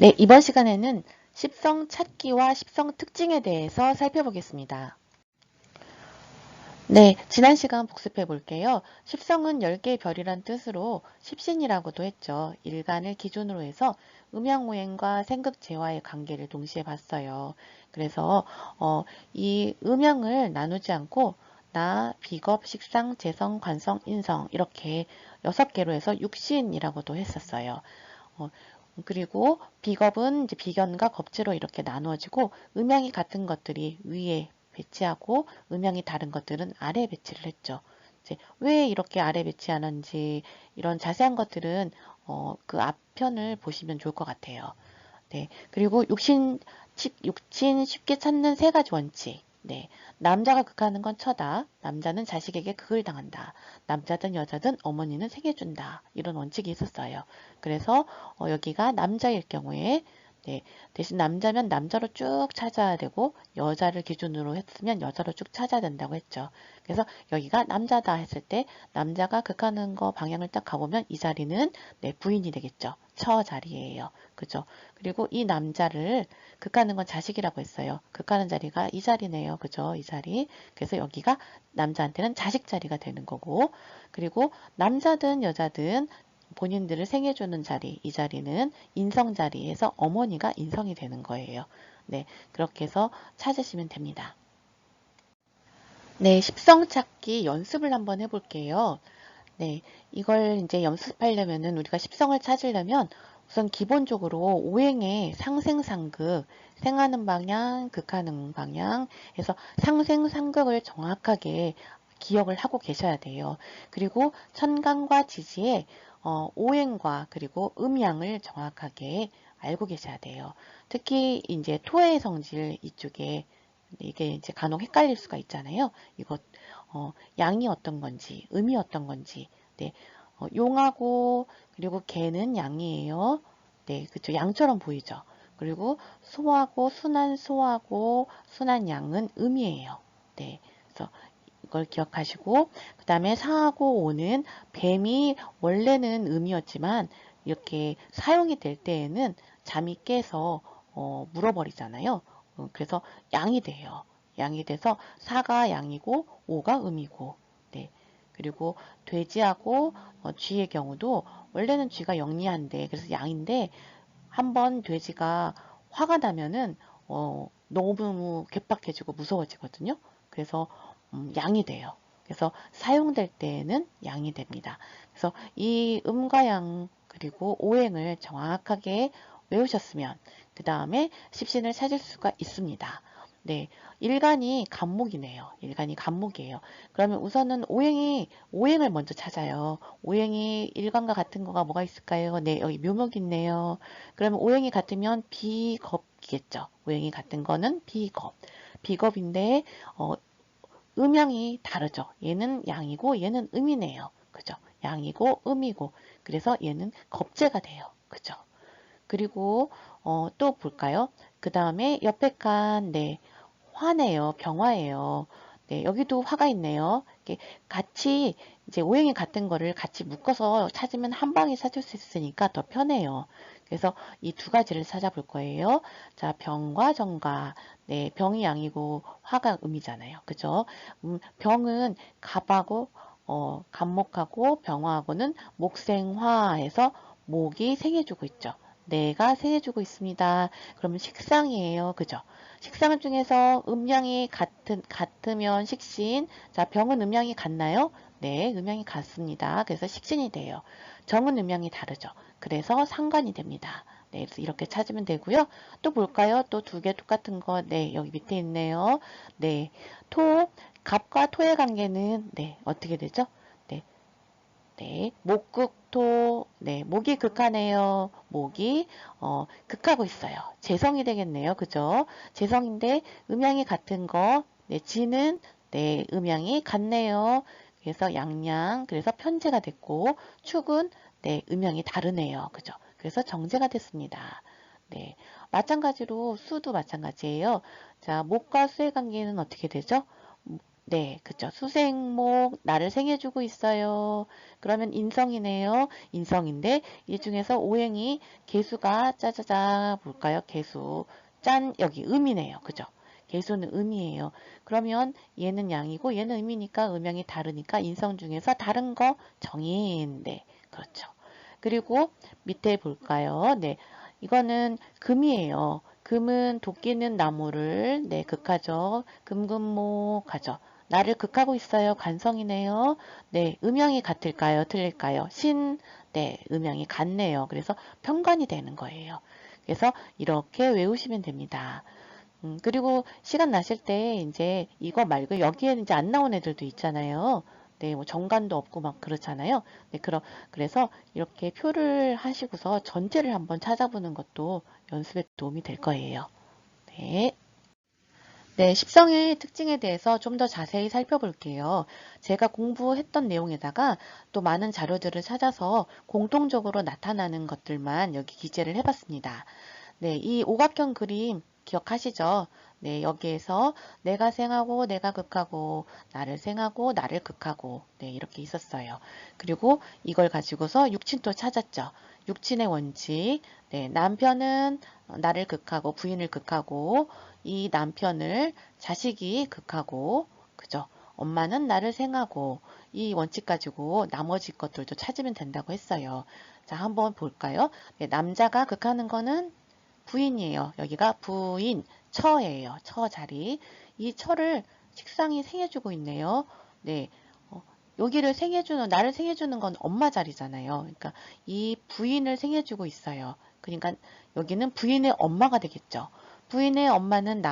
네, 이번 시간에는 십성 찾기와 십성 특징에 대해서 살펴보겠습니다. 네, 지난 시간 복습해 볼게요. 십성은 10개의 별이란 뜻으로 십신이라고도 했죠. 일간을 기준으로 해서 음양오행과 생극재화의 관계를 동시에 봤어요. 그래서 이 음양을 나누지 않고 나, 비겁, 식상, 재성, 관성, 인성 이렇게 6개로 해서 육신이라고도 했었어요. 어, 그리고 비겁은 이제 비견과 겁재로 이렇게 나누어지고 음양이 같은 것들이 위에 배치하고 음양이 다른 것들은 아래 배치를 했죠. 이제 왜 이렇게 아래 배치하는지 이런 자세한 것들은 그 앞편을 보시면 좋을 것 같아요. 네. 그리고 육신 쉽게 찾는 세 가지 원칙. 네. 남자가 극하는 건 처다. 남자는 자식에게 극을 당한다. 남자든 여자든 어머니는 생해준다. 이런 원칙이 있었어요. 그래서 여기가 남자일 경우에 네, 대신 남자면 남자로 쭉 찾아야 되고 여자를 기준으로 했으면 여자로 쭉 찾아야 된다고 했죠. 그래서 여기가 남자다 했을 때 남자가 극하는 거 방향을 딱 가보면 이 자리는 네, 부인이 되겠죠. 처 자리예요. 그죠? 그리고 이 남자를 극하는 건 자식이라고 했어요. 극하는 자리가 이 자리네요. 그죠? 이 자리. 그래서 여기가 남자한테는 자식 자리가 되는 거고, 그리고 남자든 여자든 본인들을 생해주는 자리, 이 자리는 인성 자리에서 어머니가 인성이 되는 거예요. 네, 그렇게 해서 찾으시면 됩니다. 네, 십성 찾기 연습을 한번 해볼게요. 네, 이걸 이제 연습하려면은 우리가 십성을 찾으려면 우선 기본적으로 오행의 상생상극, 생하는 방향, 극하는 방향 해서 상생상극을 정확하게 기억을 하고 계셔야 돼요. 그리고 천간과 지지의 오행과 그리고 음양을 정확하게 알고 계셔야 돼요. 특히 이제 토의 성질 이쪽에 이게 이제 간혹 헷갈릴 수가 있잖아요. 이거 양이 어떤 건지, 음이 어떤 건지, 네, 용하고 그리고 개는 양이에요. 네, 그쵸. 양처럼 보이죠. 그리고 소하고 순한 소하고 순한 양은 음이에요. 네, 그래서 이걸 기억하시고 그 다음에 사하고 오는 뱀이 원래는 음이었지만 이렇게 사용이 될 때에는 잠이 깨서 물어버리잖아요. 그래서 양이 돼요. 양이 돼서 사가 양이고 오가 음이고 네. 그리고 돼지하고 쥐의 경우도 원래는 쥐가 영리한데 그래서 양인데 한번 돼지가 화가 나면은 너무 괴팍해지고 무서워지거든요. 그래서 양이 돼요. 그래서 사용될 때에는 양이 됩니다. 그래서 이 음과 양 그리고 오행을 정확하게 외우셨으면 그 다음에 십신을 찾을 수가 있습니다. 네, 일간이 간목이네요. 일간이 간목이에요. 그러면 우선은 오행을 먼저 찾아요. 오행이 일간과 같은 거가 뭐가 있을까요? 네, 여기 묘목이 있네요. 그러면 오행이 같으면 비겁이겠죠. 오행이 같은 거는 비겁. 비겁인데 음양이 다르죠. 얘는 양이고 얘는 음이네요. 그죠? 양이고 음이고 그래서 얘는 겁재가 돼요. 그죠? 그리고 또 볼까요? 그 다음에 옆에 칸 네, 화네요. 병화예요. 네, 여기도 화가 있네요. 이렇게 같이 이제 오행이 같은 거를 같이 묶어서 찾으면 한 방에 찾을 수 있으니까 더 편해요. 그래서 이 두 가지를 찾아볼 거예요. 자, 병과 정과. 네, 병이 양이고 화가 음이잖아요. 그죠? 병은 갑하고 갑목하고 병화하고는 목생화해서 목이 생해주고 있죠. 내가 생해주고 있습니다. 그러면 식상이에요. 그죠? 식상 중에서 음양이 같으면 식신. 자, 병은 음양이 같나요? 네, 음양이 같습니다. 그래서 식신이 돼요. 정은 음양이 다르죠. 그래서 상관이 됩니다. 네, 그래서 이렇게 찾으면 되고요. 또 볼까요? 또 두 개 똑같은 거. 네, 여기 밑에 있네요. 네, 토, 갑과 토의 관계는 네, 어떻게 되죠? 네, 네, 목극토, 네, 목이 극하네요. 목이 극하고 있어요. 재성이 되겠네요. 그죠? 재성인데 음양이 같은 거, 네, 지는 네, 음양이 같네요. 그래서 양양, 그래서 편제가 됐고 축은 네, 음양이 다르네요. 그죠? 그래서 정제가 됐습니다. 네, 마찬가지로 수도 마찬가지예요. 자, 목과 수의 관계는 어떻게 되죠? 네, 그죠. 수생목, 나를 생해주고 있어요. 그러면 인성이네요. 인성인데, 이 중에서 오행이 개수가 짜자자, 볼까요? 개수. 짠, 여기 음이네요. 그죠? 개수는 음이에요. 그러면 얘는 양이고, 얘는 음이니까 음양이 다르니까 인성 중에서 다른 거 정인. 네, 그렇죠. 그리고 밑에 볼까요? 네, 이거는 금이에요. 금은 도끼는 나무를, 네, 극하죠. 금금목하죠. 나를 극하고 있어요. 관성이네요. 네, 음양이 같을까요? 틀릴까요? 네, 음양이 같네요. 그래서 편관이 되는 거예요. 그래서 이렇게 외우시면 됩니다. 그리고 시간 나실 때 이제 이거 말고 여기에 이제 안 나온 애들도 있잖아요. 네, 뭐 정관도 없고 막 그렇잖아요. 네, 그래서 이렇게 표를 하시고서 전체를 한번 찾아보는 것도 연습에 도움이 될 거예요. 네. 네, 십성의 특징에 대해서 좀 더 자세히 살펴볼게요. 제가 공부했던 내용에다가 또 많은 자료들을 찾아서 공통적으로 나타나는 것들만 여기 기재를 해봤습니다. 네, 이 오각형 그림 기억하시죠? 네, 여기에서 내가 생하고 내가 극하고 나를 생하고 나를 극하고 네, 이렇게 있었어요. 그리고 이걸 가지고서 육친도 찾았죠. 육친의 원칙. 네, 남편은 나를 극하고 부인을 극하고 이 남편을 자식이 극하고 그죠? 엄마는 나를 생하고 이 원칙 가지고 나머지 것들도 찾으면 된다고 했어요. 자, 한번 볼까요? 네, 남자가 극하는 거는 부인이에요. 여기가 부인, 처예요. 처 자리. 이 처를 식상이 생해주고 있네요. 네. 여기를 생해주는, 나를 생해주는 건 엄마 자리잖아요. 그러니까 이 부인을 생해주고 있어요. 그러니까 여기는 부인의 엄마가 되겠죠. 부인의 엄마는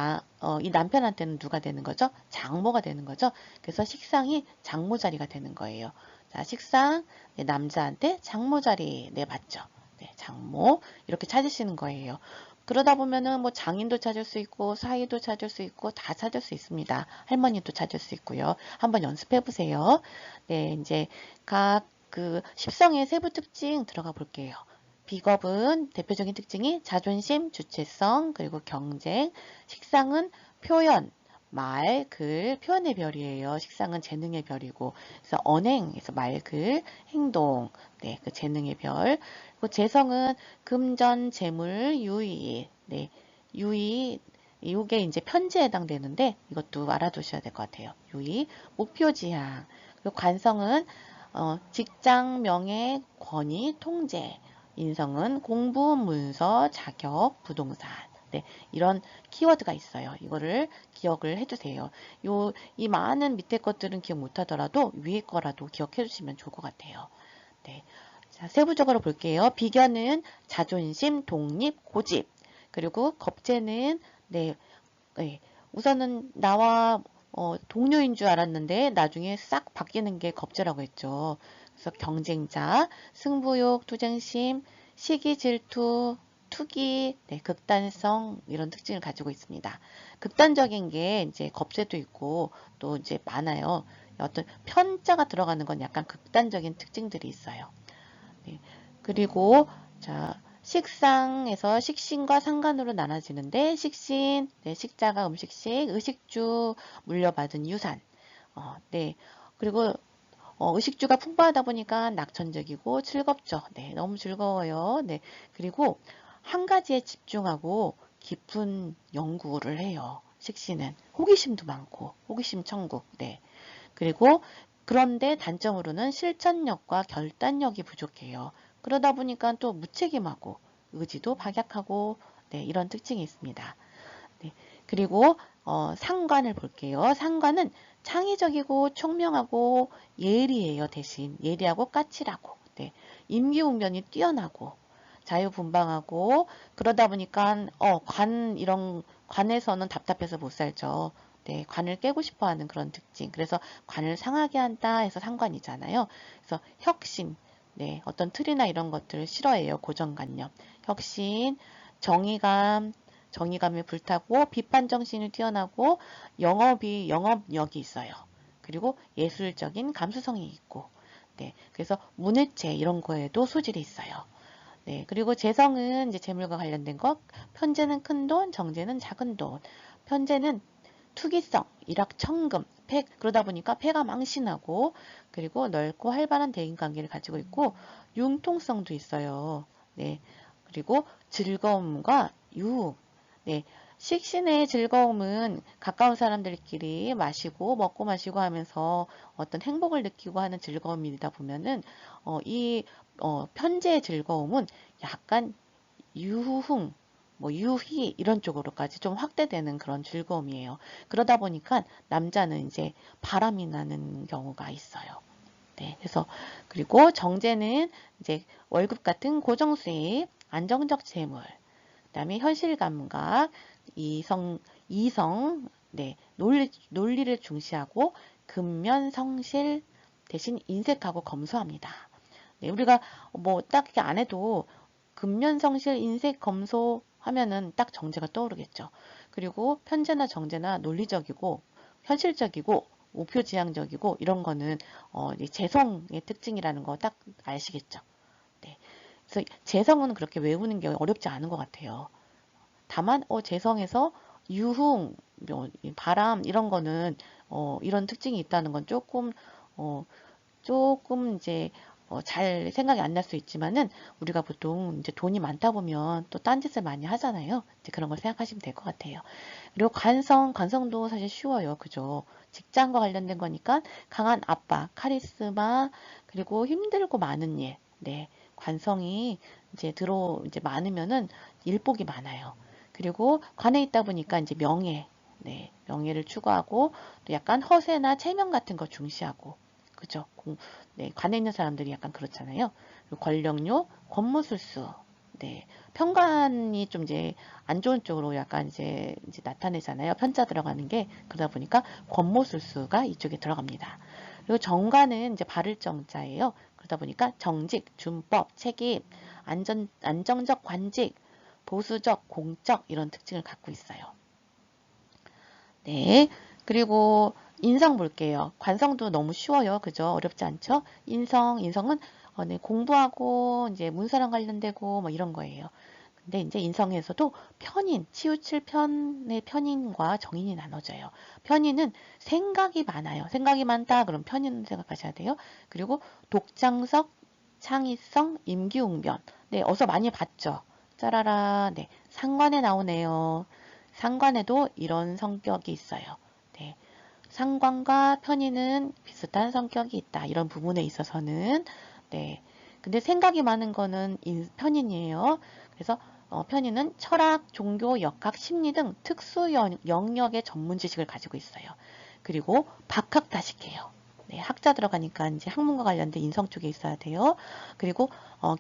이 남편한테는 누가 되는 거죠? 장모가 되는 거죠. 그래서 식상이 장모 자리가 되는 거예요. 자, 식상, 네, 남자한테 장모 자리, 네, 맞죠? 네, 장모. 이렇게 찾으시는 거예요. 그러다 보면은 뭐 장인도 찾을 수 있고 사위도 찾을 수 있고 다 찾을 수 있습니다. 할머니도 찾을 수 있고요. 한번 연습해 보세요. 네, 이제 각 그 십성의 세부 특징 들어가 볼게요. 비겁은 대표적인 특징이 자존심, 주체성, 그리고 경쟁, 식상은 표현, 말, 글, 표현의 별이에요. 식상은 재능의 별이고, 그래서 언행에서 말, 글, 행동, 네, 그 재능의 별. 그리고 재성은 금전, 재물, 유의, 네, 유의, 이게 이제 편지에 해당되는데 이것도 알아두셔야 될 것 같아요. 유의, 목표 지향. 그리고 관성은 직장, 명예, 권위, 통제. 인성은 공부, 문서, 자격, 부동산. 네, 이런 키워드가 있어요. 이거를 기억을 해주세요. 이 많은 밑에 것들은 기억 못하더라도 위에 거라도 기억해 주시면 좋을 것 같아요. 네. 자, 세부적으로 볼게요. 비견은 자존심, 독립, 고집. 그리고 겁재는 네, 네. 우선은 나와 동료인 줄 알았는데 나중에 싹 바뀌는 게 겁재라고 했죠. 그래서 경쟁자, 승부욕, 투쟁심, 시기, 질투, 투기, 네, 극단성 이런 특징을 가지고 있습니다. 극단적인 게 이제 겁재도 있고 또 이제 많아요. 어떤 편자가 들어가는 건 약간 극단적인 특징들이 있어요. 네. 그리고 자 식상에서 식신과 상관으로 나눠지는데 식신, 네, 식자가 음식식, 의식주 물려받은 유산. 네. 그리고 의식주가 풍부하다 보니까 낙천적이고 즐겁죠. 네, 너무 즐거워요. 네. 그리고 한 가지에 집중하고 깊은 연구를 해요. 식신은 호기심도 많고 호기심 천국. 네. 그리고 그런데 단점으로는 실천력과 결단력이 부족해요. 그러다 보니까 또 무책임하고 의지도 박약하고 네, 이런 특징이 있습니다. 네, 그리고 상관을 볼게요. 상관은 창의적이고 총명하고 예리해요. 대신 예리하고 까칠하고 네, 임기응변이 뛰어나고 자유분방하고 그러다 보니까 이런 관에서는 답답해서 못 살죠. 네, 관을 깨고 싶어 하는 그런 특징. 그래서 관을 상하게 한다 해서 상관이잖아요. 그래서 혁신, 네, 어떤 틀이나 이런 것들을 싫어해요. 고정관념. 혁신, 정의감, 정의감에 불타고 비판 정신이 뛰어나고 영업력이 있어요. 그리고 예술적인 감수성이 있고, 네, 그래서 문해체 이런 거에도 소질이 있어요. 네, 그리고 재성은 이제 재물과 관련된 것, 편재는 큰 돈, 정재는 작은 돈. 편재는 투기성, 일확천금, 그러다 보니까 폐가 망신하고, 그리고 넓고 활발한 대인관계를 가지고 있고, 융통성도 있어요. 네. 그리고 즐거움과 유흥. 네. 식신의 즐거움은 가까운 사람들끼리 마시고 먹고 마시고 하면서 어떤 행복을 느끼고 하는 즐거움이다 보면은 이 편재의 즐거움은 약간 유흥, 뭐 유희 이런 쪽으로까지 좀 확대되는 그런 즐거움이에요. 그러다 보니까 남자는 이제 바람이 나는 경우가 있어요. 네, 그래서 그리고 정제는 이제 월급 같은 고정 수입, 안정적 재물, 그다음에 현실 감각, 이성, 네, 논리를 중시하고 근면 성실 대신 인색하고 검소합니다. 네, 우리가 뭐 딱히 안 해도 근면성실, 인색, 검소 하면은 딱 정제가 떠오르겠죠. 그리고 편제나 정제나 논리적이고 현실적이고 우표지향적이고 이런 거는 재성의 특징이라는 거 딱 아시겠죠. 네. 그래서 재성은 그렇게 외우는 게 어렵지 않은 것 같아요. 다만 재성에서 유흥, 바람 이런 거는 이런 특징이 있다는 건 조금 이제 잘 생각이 안 날 수 있지만은 우리가 보통 이제 돈이 많다 보면 또 딴짓을 많이 하잖아요. 이제 그런 걸 생각하시면 될 것 같아요. 그리고 관성도 사실 쉬워요. 그죠? 직장과 관련된 거니까 강한 압박, 카리스마, 그리고 힘들고 많은 일. 네. 관성이 이제 많으면은 일복이 많아요. 그리고 관에 있다 보니까 이제 네, 명예를 추구하고 또 약간 허세나 체면 같은 거 중시하고, 그죠? 네, 관에 있는 사람들이 약간 그렇잖아요. 그리고 권력욕, 권무술수, 네, 편관이 좀 이제 안 좋은 쪽으로 약간 이제 나타내잖아요. 편자 들어가는 게 그러다 보니까 권모술수가 이쪽에 들어갑니다. 그리고 정관은 이제 바를 정자예요. 그러다 보니까 정직, 준법, 책임, 안정적 관직, 보수적, 공적 이런 특징을 갖고 있어요. 네. 그리고 인성 볼게요. 관성도 너무 쉬워요. 그죠? 어렵지 않죠? 인성은 네, 공부하고 이제 문서랑 관련되고 뭐 이런 거예요. 근데 이제 인성에서도 치우칠 편의 편인과 정인이 나눠져요. 편인은 생각이 많아요. 생각이 많다. 그럼 편인 생각하셔야 돼요. 그리고 독창적, 창의성, 임기응변. 네, 어서 많이 봤죠? 짜라라. 네, 상관에 나오네요. 상관에도 이런 성격이 있어요. 네, 상관과 편인은 비슷한 성격이 있다. 이런 부분에 있어서는 네. 근데 생각이 많은 거는 편인이에요. 그래서 편인은 철학, 종교, 역학, 심리 등 특수 영역의 전문 지식을 가지고 있어요. 그리고 박학다식해요. 네, 학자 들어가니까 이제 학문과 관련된 인성 쪽에 있어야 돼요. 그리고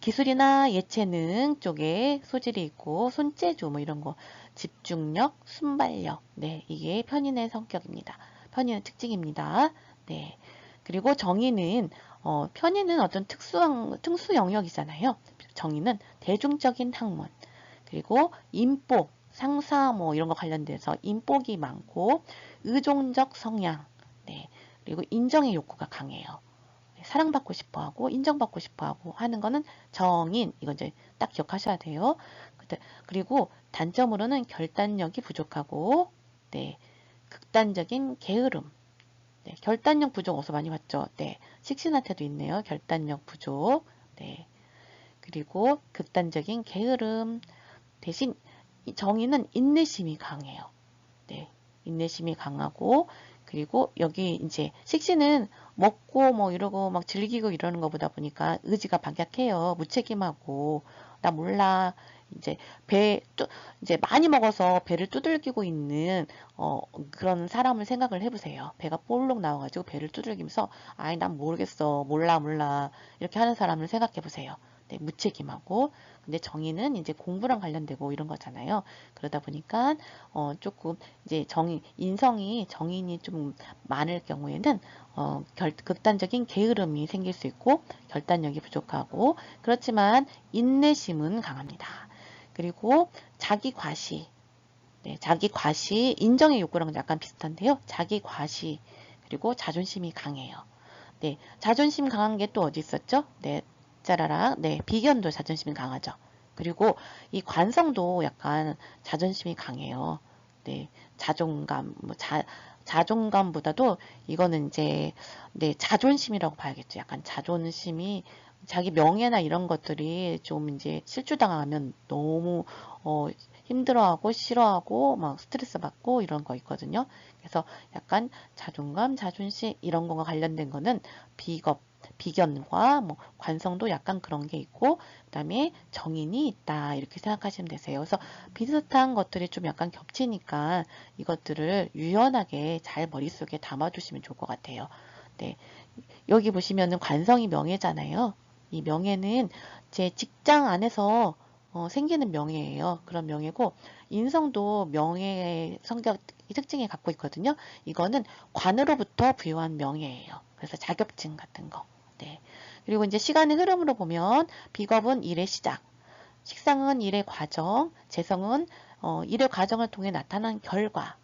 기술이나 예체능 쪽에 소질이 있고 손재주 뭐 이런 거, 집중력, 순발력, 네, 이게 편인의 성격입니다. 편인의 특징입니다. 네. 그리고 편인은 어떤 특수 영역이잖아요. 정의는 대중적인 학문, 그리고 인복, 상사 뭐 이런 거 관련돼서 인복이 많고 의존적 성향, 네. 그리고 인정의 욕구가 강해요. 사랑받고 싶어 하고 인정받고 싶어 하고 하는 거는 정인, 이거 이제 딱 기억하셔야 돼요. 그리고 단점으로는 결단력이 부족하고, 네. 극단적인 게으름, 네, 결단력 부족 어디서 많이 봤죠? 네, 식신한테도 있네요. 결단력 부족. 네, 그리고 극단적인 게으름 대신 정의는 인내심이 강해요. 네, 인내심이 강하고 그리고 여기 이제 식신은 먹고 뭐 이러고 막 즐기고 이러는 것보다 보니까 의지가 박약해요. 무책임하고 나 몰라. 이제 이제 많이 먹어서 배를 두들기고 있는 그런 사람을 생각을 해보세요. 배가 볼록 나와가지고 배를 두들기면서 아이 난 모르겠어 몰라 이렇게 하는 사람을 생각해 보세요. 네, 무책임하고 근데 정의는 이제 공부랑 관련되고 이런 거잖아요. 그러다 보니까 조금 이제 인성이 정인이 좀 많을 경우에는 극단적인 게으름이 생길 수 있고 결단력이 부족하고 그렇지만 인내심은 강합니다. 그리고 자기 과시, 네, 자기 과시, 인정의 욕구랑 약간 비슷한데요. 자기 과시, 그리고 자존심이 강해요. 네, 자존심 강한 게 또 어디 있었죠? 네, 짜라라. 네, 비견도 자존심이 강하죠. 그리고 이 관성도 약간 자존심이 강해요. 네, 자존감, 자존감보다도 이거는 이제 네, 자존심이라고 봐야겠죠. 약간 자존심이 자기 명예나 이런 것들이 좀 이제 실추당하면 너무 힘들어하고 싫어하고 막 스트레스 받고 이런 거 있거든요. 그래서 약간 자존감, 자존심 이런 거가 관련된 거는 비겁, 비견과 뭐 관성도 약간 그런 게 있고 그다음에 정인이 있다 이렇게 생각하시면 되세요. 그래서 비슷한 것들이 좀 약간 겹치니까 이것들을 유연하게 잘 머릿속에 담아두시면 좋을 것 같아요. 네, 여기 보시면은 관성이 명예잖아요. 이 명예는 제 직장 안에서 생기는 명예예요. 그런 명예고 인성도 명예의 성격 특징을 갖고 있거든요. 이거는 관으로부터 부여한 명예예요. 그래서 자격증 같은 거. 네. 그리고 이제 시간의 흐름으로 보면 비겁은 일의 시작, 식상은 일의 과정, 재성은 일의 과정을 통해 나타난 결과,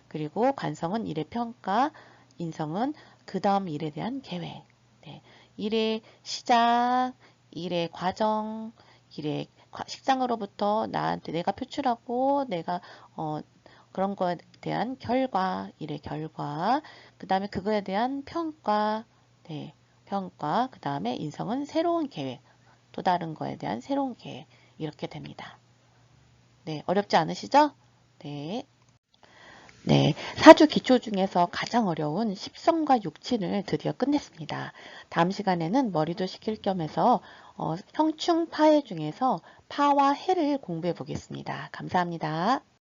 그리고 관성은 일의 평가, 인성은 그 다음 일에 대한 계획. 네. 일의 시작, 일의 과정, 일의 식상으로부터 나한테 내가 표출하고 내가 그런 거에 대한 결과, 일의 결과, 그 다음에 그거에 대한 평가, 네, 평가, 그 다음에 인성은 새로운 계획, 또 다른 거에 대한 새로운 계획, 이렇게 됩니다. 네, 어렵지 않으시죠? 네. 네, 사주 기초 중에서 가장 어려운 십성과 육친을 드디어 끝냈습니다. 다음 시간에는 머리도 식힐 겸해서 형충 파해 중에서 파와 해를 공부해 보겠습니다. 감사합니다.